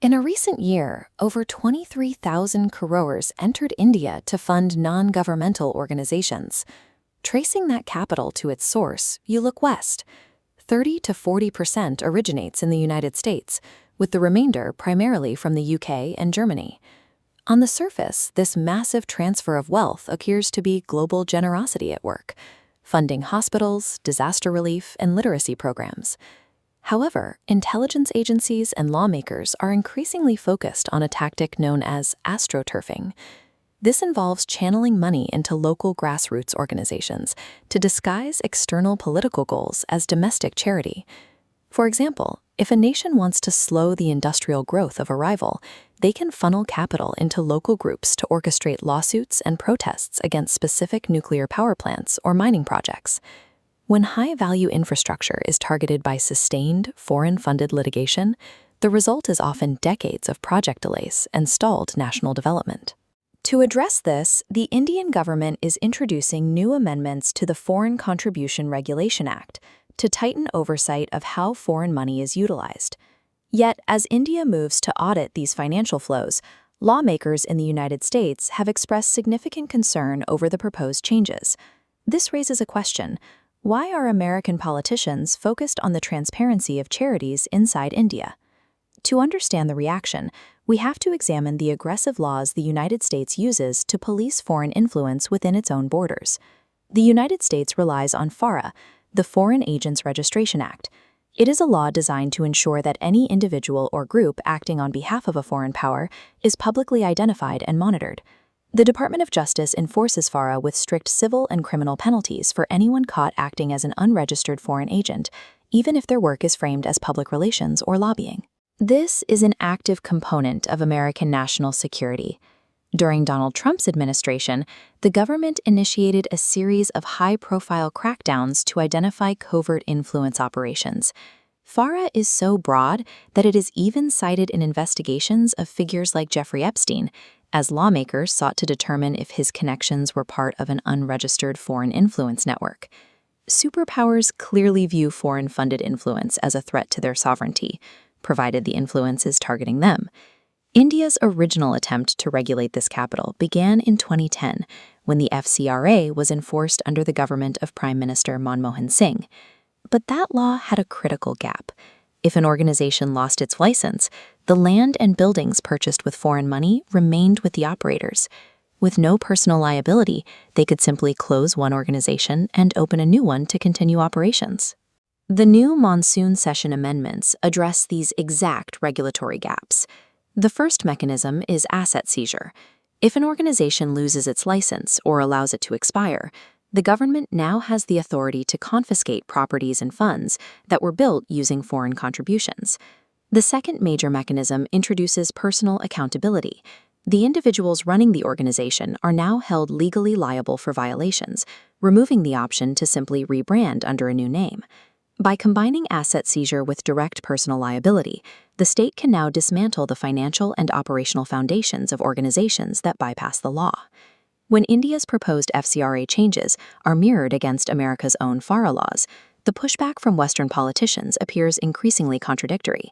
In a recent year, over 23,000 crores entered India to fund non-governmental organizations. Tracing that capital to its source, you look west. 30 to 40% originates in the United States, with the remainder primarily from the UK and Germany. On the surface, this massive transfer of wealth appears to be global generosity at work, funding hospitals, disaster relief, and literacy programs. However, intelligence agencies and lawmakers are increasingly focused on a tactic known as astroturfing. This involves channeling money into local grassroots organizations to disguise external political goals as domestic charity. For example, if a nation wants to slow the industrial growth of a rival, they can funnel capital into local groups to orchestrate lawsuits and protests against specific nuclear power plants or mining projects. When high-value infrastructure is targeted by sustained, foreign-funded litigation, the result is often decades of project delays and stalled national development. To address this, the Indian government is introducing new amendments to the Foreign Contribution Regulation Act to tighten oversight of how foreign money is utilized. Yet, as India moves to audit these financial flows, lawmakers in the United States have expressed significant concern over the proposed changes. This raises a question. Why are American politicians focused on the transparency of charities inside India? To understand the reaction, we have to examine the aggressive laws the United States uses to police foreign influence within its own borders. The United States relies on FCRA, the Foreign Agents Registration Act. It is a law designed to ensure that any individual or group acting on behalf of a foreign power is publicly identified and monitored. The Department of Justice enforces FCRA with strict civil and criminal penalties for anyone caught acting as an unregistered foreign agent, even if their work is framed as public relations or lobbying. This is an active component of American national security. During Donald Trump's administration, the government initiated a series of high-profile crackdowns to identify covert influence operations. FCRA is so broad that it is even cited in investigations of figures like Jeffrey Epstein, as lawmakers sought to determine if his connections were part of an unregistered foreign influence network. Superpowers clearly view foreign-funded influence as a threat to their sovereignty, provided the influence is targeting them. India's original attempt to regulate this capital began in 2010, when the FCRA was enforced under the government of Prime Minister Manmohan Singh. But that law had a critical gap. If an organization lost its license, the land and buildings purchased with foreign money remained with the operators. With no personal liability, they could simply close one organization and open a new one to continue operations. The new monsoon session amendments address these exact regulatory gaps. The first mechanism is asset seizure. If an organization loses its license or allows it to expire, the government now has the authority to confiscate properties and funds that were built using foreign contributions. The second major mechanism introduces personal accountability. The individuals running the organization are now held legally liable for violations, removing the option to simply rebrand under a new name. By combining asset seizure with direct personal liability, the state can now dismantle the financial and operational foundations of organizations that bypass the law. When India's proposed FCRA changes are mirrored against America's own FARA laws, the pushback from Western politicians appears increasingly contradictory.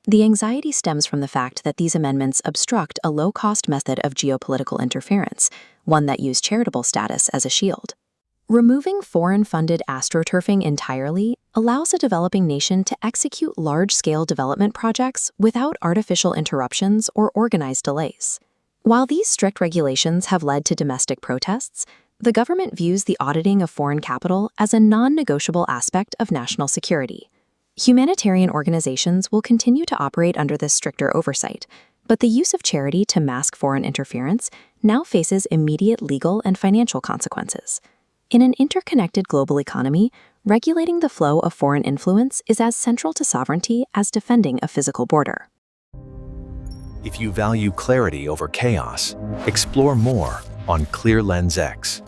The anxiety stems from the fact that these amendments obstruct a low-cost method of geopolitical interference, one that used charitable status as a shield. Removing foreign-funded astroturfing entirely allows a developing nation to execute large-scale development projects without artificial interruptions or organized delays. While these strict regulations have led to domestic protests, the government views the auditing of foreign capital as a non-negotiable aspect of national security. Humanitarian organizations will continue to operate under this stricter oversight, but the use of charity to mask foreign interference now faces immediate legal and financial consequences. In an interconnected global economy, regulating the flow of foreign influence is as central to sovereignty as defending a physical border. If you value clarity over chaos, explore more on Clear Lens X.